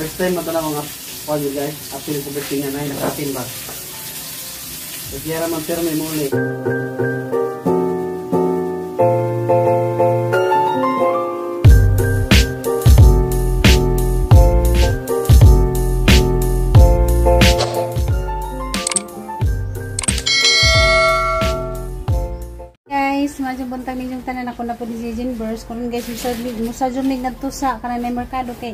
First time mo ito na mga pag guys. After ko betingan ay nakatin ba. Kaya raman pero may muli. Mga buntag ninyong tanan ako na po di Jin Burst. Kung guys, musa jumig na to sa kanang merkado kay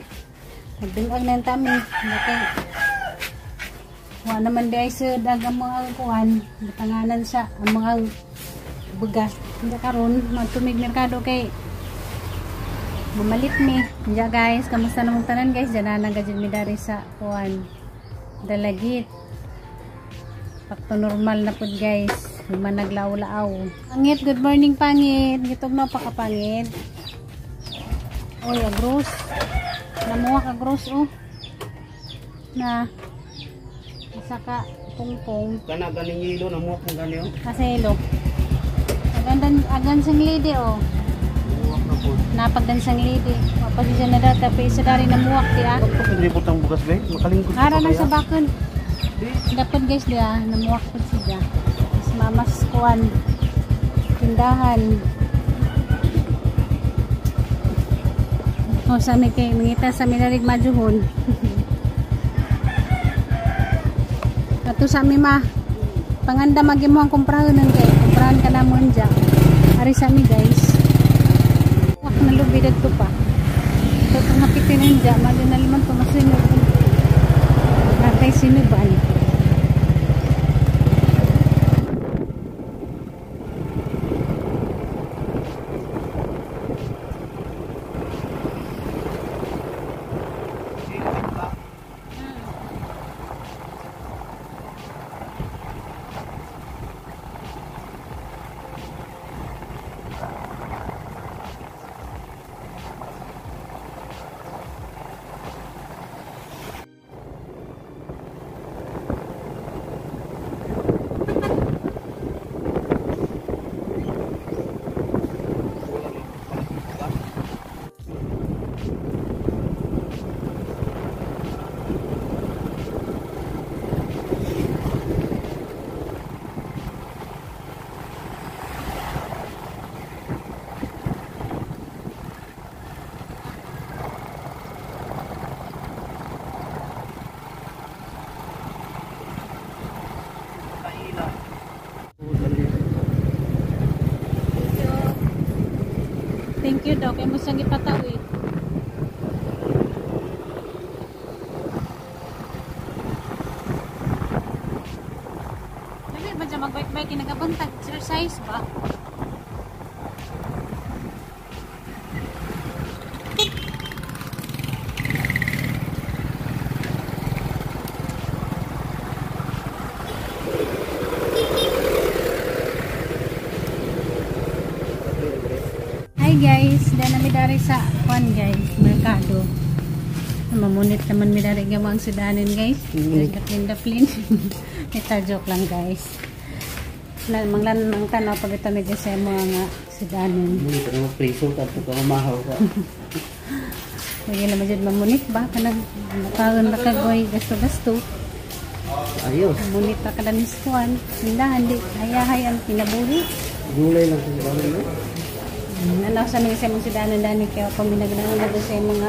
nagdungag na yung tami. Okay. Wala naman di ay sa dagang mga kuhan. Batanganan siya ang mga bugas. Hindi karon magtumig merkado kay mamalit mi. Hindi guys, kamusta namang tanan guys? Diyan na nagajin mi dari sa kuhan. Dalagit. Pakto normal na po guys. Human naglaw-laaw. Pangit, good morning pangit. Gitog na pakapangit. Oy, agros. Namuha ka agros oh. Na isa ka pungpong. Kana ganing ilo namuha kung gani oh. Kasi ilo. Agan sang lidi oh. Namuha na po. Napagdan sang lidi. Mapasisya na data pa isa dari namuha ti ah. Bakit pwede butang bugas ba? Makalingkod. Ara na sa bakon. Dapat guys dia namuha ko siya. Mamas kuan tindahan o sa mi kay mangita sa minarig majuhon ato sa mi ma panganda magimo ang kumprahan kay kumprahan ka namon dya ari sa mi guys wak na lubi dito pa ito nga pitinin dya mali na liman tumasinod natay sinuban. Thank you daw kay mo sang ipatawid. Dili ba dyan magbike-bike kinagabuntag exercise ba? Guys, dahil nami dari sa kuan guys, merkado. Mamunit naman mi dari gamang sedanin guys. Daplin. Ito joke lang guys. Manglan ang tanaw pag ito medyo sa mga sedanin. Munit ang preso tapos ka mamahaw ka. Lagi naman dyan mamunit ba? Kanang makaroon na kagoy gasto-gasto. Ayos. Mamunit pa kadanis kuan. Hindahan di hayahay ang pinabuli. Gulay lang sa bahay no? Nanaw sa mga sa sidanan dani kaya kung minagnangan na sa mga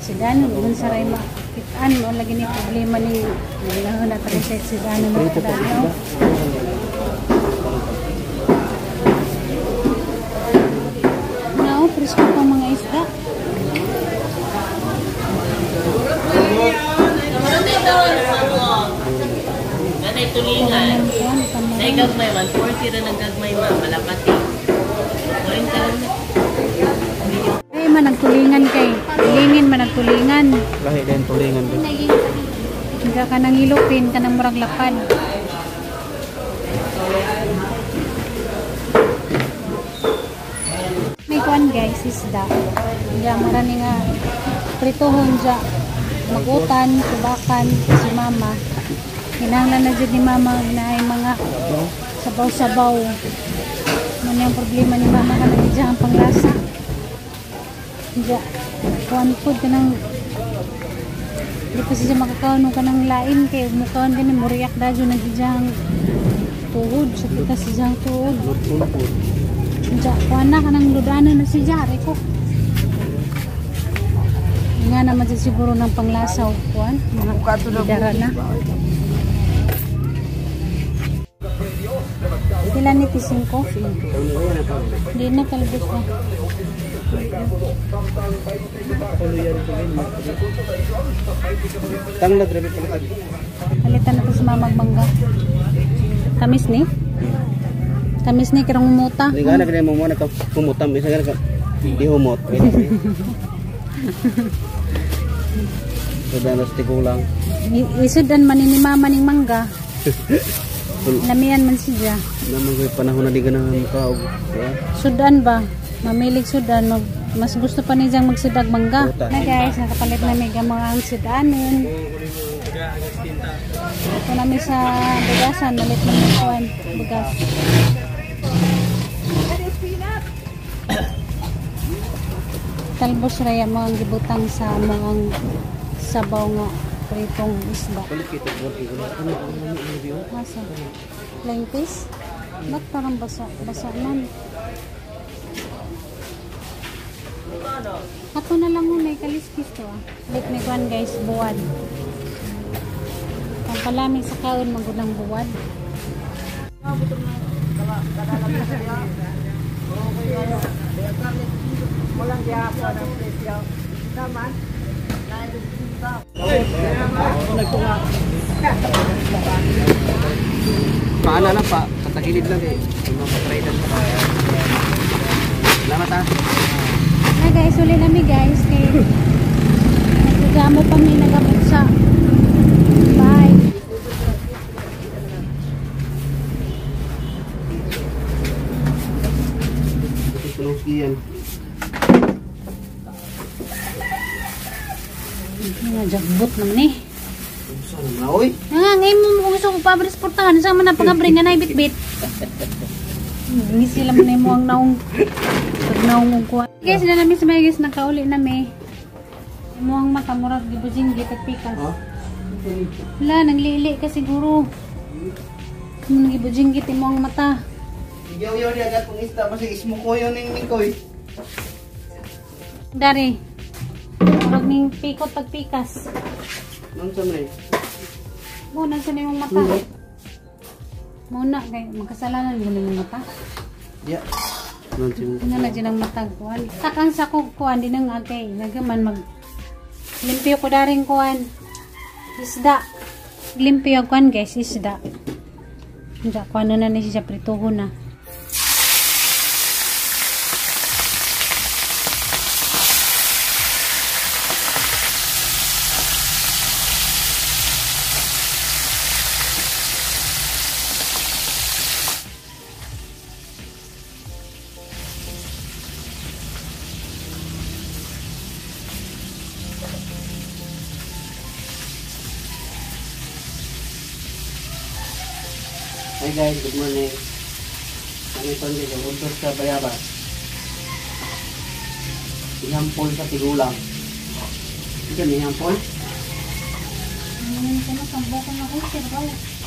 sidanan kung saray makitaan mo lagi ni problema ni naglaho na tayo sa sidanan mo kadano no, presko pa mga isda ganay tulingan ay gagmay man 40 rin ang gagmay man malapati. Ay man nagtulingan kay tulingin man nagtulingan Lahi din tulingan din. Hindi ka nang ilupin ka nang murag lapad. May kuan guys isda. Diya marami nga pritohon dya magutan, subakan si mama. Hinanglan na dyan ni mama na ay mga sabaw-sabaw. Ano yung problema ni mama ka na dyan ang panglasa. Diya, kuan food ka ng Di pa siya makakaon ka ng lain kay mukaon din muriyak dadyo nagijang tuhod sa kita siyang tuhod. Ja kuana kanang ludana na si Jare ko. Nga naman siya siguro ng panglasaw kuan mga dara na. Pila ni tising ko? Hindi na kalbot ka. Tanglad rabi pala. Palitan na ito sa mamagmangga. Tamis ni? Tamis ni kirang umuta. Hindi ka na pinay mo muna ito. Humutam. Isa ka na di humot. Sudanas tikulang. Isudan maninimama ning mangga. Lamian man siya. Naman ko panahon na di ka na mukha. Sudan ba? Mamilig sudan. Mas gusto pa niya magsudag mangga. Na guys, nakapalit na may mga ang sudanin. Ito namin sa bugasan. Malit na may kuwan. Bugas. Talbos raya mo ang gibutang sa mga sabaw nga pritong isda. Masa? Lengkis? Ba't parang basa man? Ako na lang muna, kaliskis to ah. Lit may kwan guys, buwad. Ang palamig sa kaon, magudang buwad. Paana lang pa, katagilid lang eh. Mapatry-dan. Salamat ha. Na guys, uli nami guys. Kay nagkagamo pa mi nagabot sa. Bye. Tulog yan. Najagbot naman eh. Saan na oy? Ngayon mo gusto ko pabrisportahan. Saan man na pangabring nga na ibit-bit. Hindi sila mo na mo ang naong kuha. Guys, na namin sa mga guys, nakauli namin. Mo ang makamurag, gibujing gitat pikas. Wala, nanglili ka siguro. Kung gibujing git mo ang mata. Igaw-yaw niya agad kung isda. Kasi ismo ko yun yung mikoy. Dari. Murag ning pikot pagpikas. Nang sa may? Muna sa yung mata. Muna, kay magkasalanan mo yung mata. Yeah. Nang sa Ano na dyan ang matag kuhan. Sakang sakog kuhan, din ang ate. Nagaman mag limpyo ko daring kuhan. Isda. Limpyo kuhan guys, isda. Hindi, kuhan na na siya prituho na. Hi guys, good morning. Kami pa rin yung utos sa bayabas. Ihampol sa tigulang. Ito ni ihampol? Ano ko na, sambo ko na ko, sir.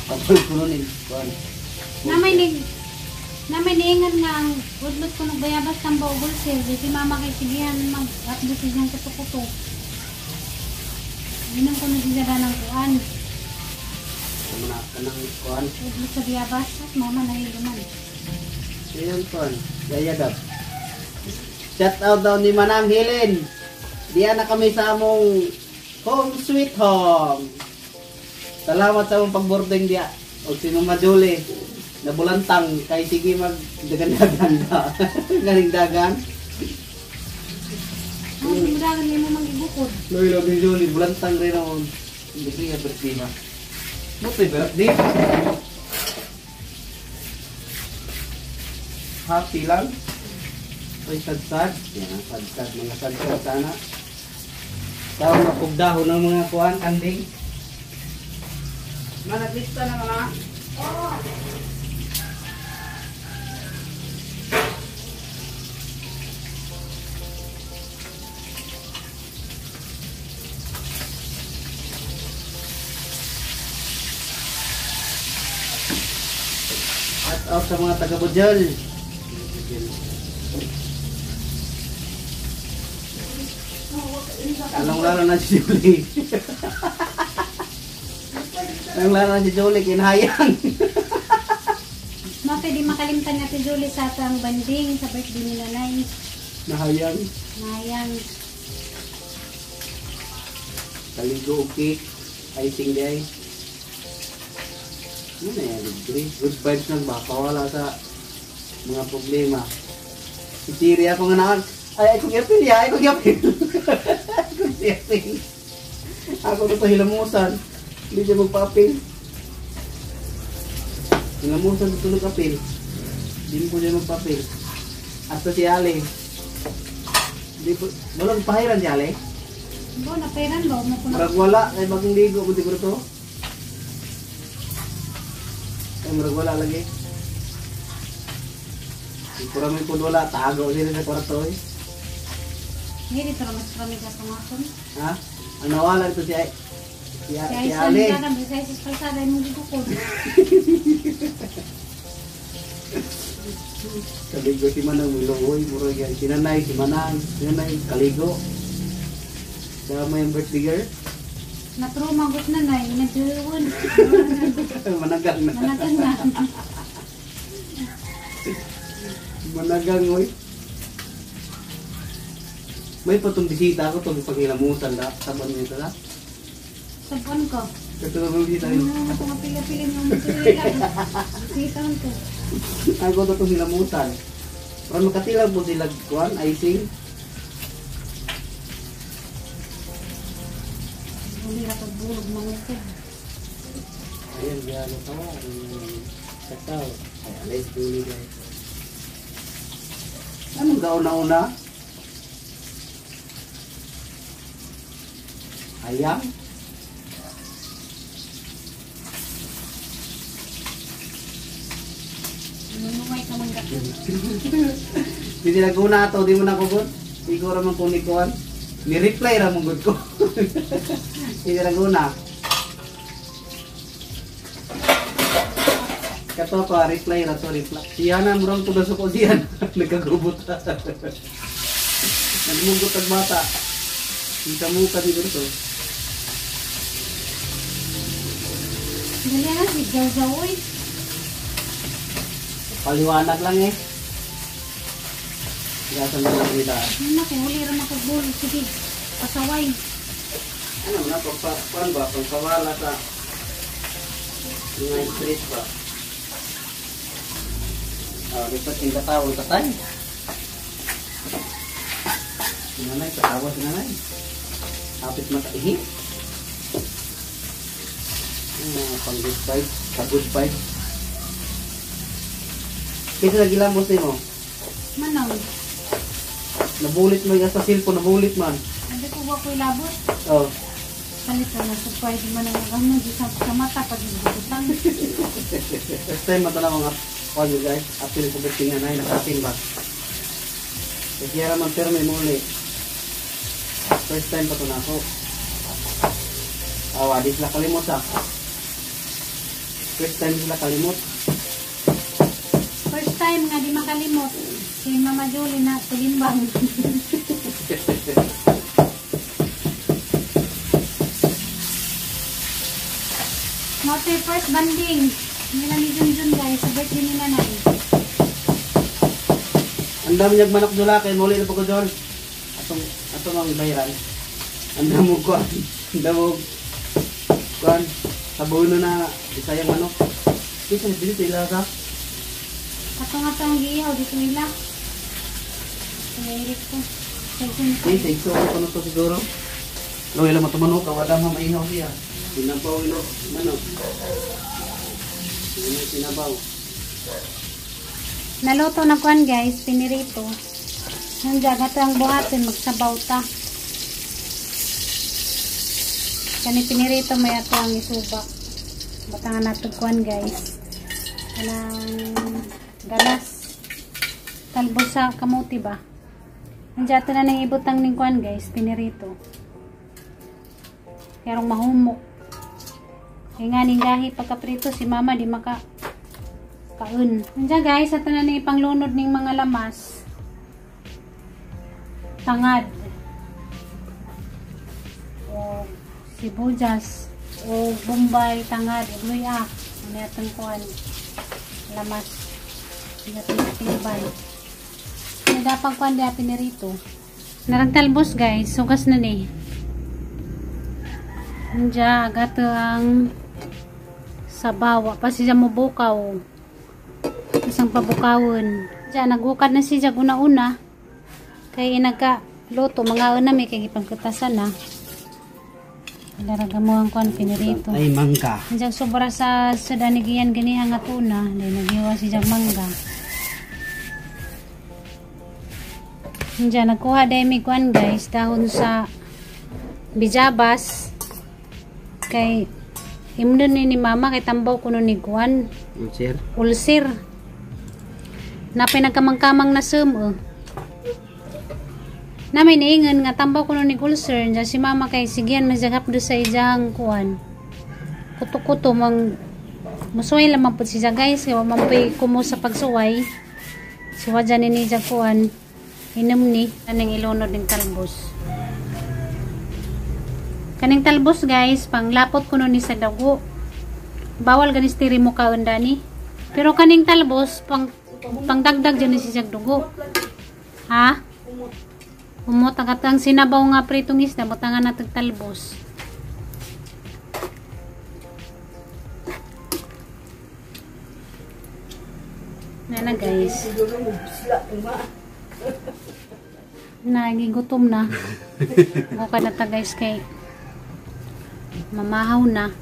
Pagpul ko nun Namay niingan nga ang udlot ko ng bayabas tambaw gulsir. Di si mama kay sigihan mag-update siyang kuto-kuto. Ginang ko na siya ng kuan. Muna ka ng kuhan. Udlot sa bayabas at mama nahiluman. Ayan kuhan. Yayagap. Shout out daw ni Manang Helen. Diyan na kami sa among home sweet home. Salamat sa among pag-boarding diya. O si Mama Julie. Nabulantang kay sige mag dagan-dagan da. Galing dagan. Ang dagan niya mo mag-ibukod. Loy ni Julie bulantang rin ako. Hindi siya birthday ba? Buti birthday. Happy lang. Ay sad-sad. Yan, sad-sad. Mga sad-sad sana. Tawag na pugdahon ng mga kuhan, kanding. Naglista na mga. Shout out sa mga taga Bujol. Anong laro na si Julie? Anong laro na si Julie? Kinahayang. Maka di makalimtan natin Julie sa atang banding sa birthday ni Nanay. Nahayang. Nayang. Kaligo, cake, icing day. Ano na yan, good vibes lang ba? Pawala sa mga problema. Si Chiri ako nga naman. Ay, ako yapil ya, ako yapil. Ako yapil. Ako ito hilamusan. Hindi siya magpa-apil. Hilamusan sa tulog apil. Hindi po siya magpa-apil. At si Ale. Hindi po, walang pahiran si Ale. Bo, napairan ba? Marag wala, kay bagong ligo mo di ko ito. Ay, marag wala lagi. Kurang po wala, tago sila sa kwarto eh. Hindi dito naman sa kami kapangaton. Ha? Ang nawala ito si Si Ali. Aisan ka na, si Aisan kalsada yung dito ko. Kaligo si Manang Miloy, murag yan. Si Nanay, si Manang, si Nanay, kaligo. Kaya mo yung birthday girl? Natrumagot na na, nagdiwan. Managang na. Managan na. Managang, oy. May patong bisita ako itong paghilamusan na. Saban niyo ito na. Sabuan ko. Katulong bisita yun. Ako nga pila-pilin yung material. Sitan ko. Ako ito itong hilamusan. Parang makatilang po sila kuhan, icing. Uli na pagbulog mga ito. Ayan, gano'n tawa. Kakao. Ay, alis duli guys. Anong gauna-una? Ayang? Nunungay ka mangga. Hindi naguna ito, di mo nakugod. Siguro man kung nikuhan. Ni-reply ra mong good ko. Hindi naguna. Kato pa, reply ra to, reply. Siya na, murang tugas ko siyan. Nagkagubot. Nagmugot ang mata. Isa mo ka dito ito. Dali na, sigaw-gawoy. Paliwanag lang eh. Igasan mo lang kita. Ano na, kung uli na pagbulog. Sige, pasaway. Ano na, pagpakuan ba? Pagpawala sa mga street ba? Lipat yung katawang tatay. Sinanay, katawa sinanay. Hapit mataihi. Pang good fight. Sa good fight. Kasi nagilamos din mo. Manang, Nabulit mo yung sa cellphone, nabulit man. hindi ko ba ko ilabot? Oh. Kalit na sa pwede man ang ano, di sa mata pag ibutang. First time mata na mga kanya guys. Apil ko ba't tinanay, nakating ba? Kasi yara man terme muli. First time pa ito na ako. Awa, di sila kalimot ah. First time sila kalimot. First time nga di makalimot. Si Mama Julie na tulimbang. Not your first banding. Nila ni Junjun guys, sa birthday ni Nanay. Ang dami niyag manok dula kay muli na po ko John. Atong ang bayaran. Ang damo ko. Ang damo kuan. Sabuno na isayang manok. Kasi dito sila ka. Atong giyaw dito nila. Pinahirit ko. Sige, so ano to siguro? Lo ila matumanok kawada mo maingaw siya. Sinabaw ilo manok. Ini sinabaw. Naluto na kuan guys, pinirito. Nandiyan ito ang buhatin, magsabaw ta. Kani pinirito may ato ang isubak. Batangan nato kuan guys. Kanang galas. Talbos sa kamuti ba? Nandiyan ito na nang ibutang ning kuan guys, pinirito. Karong mahumok. Kaya nga ning gahi pagkaprito si mama di maka kaon. Nandiyan guys, ato na ni panglunod ning mga lamas. Tangad. O sibuyas. O bombay, tangad, luya. Ano atong kuan. Lamas. Hindi natin matibay. Hindi dapat kuan di atin rito. Naragtalbos guys. Sugas na ni. Nandiyan, agad ang sabaw. Pa siya mubukaw. Isang pabukawon. Diyan, nagukad na siya una-una. Kaya nagka-luto. Mga una may kagipagkutasan na. Ilaraga mo ang kuan pinirito. Ay, mangga. Diyan, sobra sa danigiyan ganihang nga tuna. Dahil naghiwa siya mangga. Diyan, nagkuha dahil may kuan guys. Dahon sa bijabas. Kay imdo ni mama kay tambaw kuno ni kuan. Ulcer. Napay nagkamang-kamang na sum. Na may niingon nga tambaw kuno ni ulcer. Diyan si mama kay sigyan masyagap do sa ijang kuan. Kuto-kuto mang musuway lamang po siya guys. Kaya mamay kumo sa pagsuway. Suwa dyan ni niya kuan. Inom ni. Anong ilunod ng talbos. Kaning talbos guys, panglapot kuno ni sa dago. Bawal ganis tiri mo kaon dani. Pero kaning talbos pangdagdag dyan ni siya dugo. Ha? Umot ang sinabaw nga pritong isda, butangan natag talbos. Na guys. Nagigutom na. Buka na ta guys kay mamahaw na.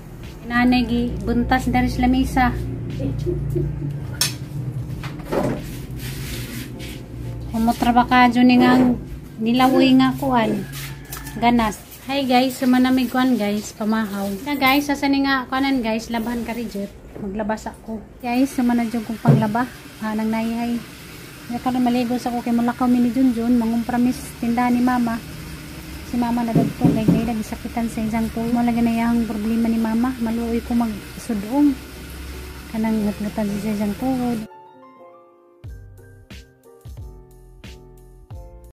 Inanay gi buntas dari sa lamisa. Umutraba ka dyan nga nilawoy nga kuan. Ganas. Hi guys, manamig kuan guys, pamahaw. Na guys, sasani nga kuanan guys, labahan ka rin maglabas ako. Guys, manadyo kong paglaba. Nang naihay. Naka na maligo sa ko kay mulakaw mini Junjun, mangumpramis tindahan ni mama. Si mama na dagto kay gisakitan sa isang tulo. Mo lagi na yang problema ni mama, maluoy ko magsudong. Kanang ngatngatan sa isang tuhod.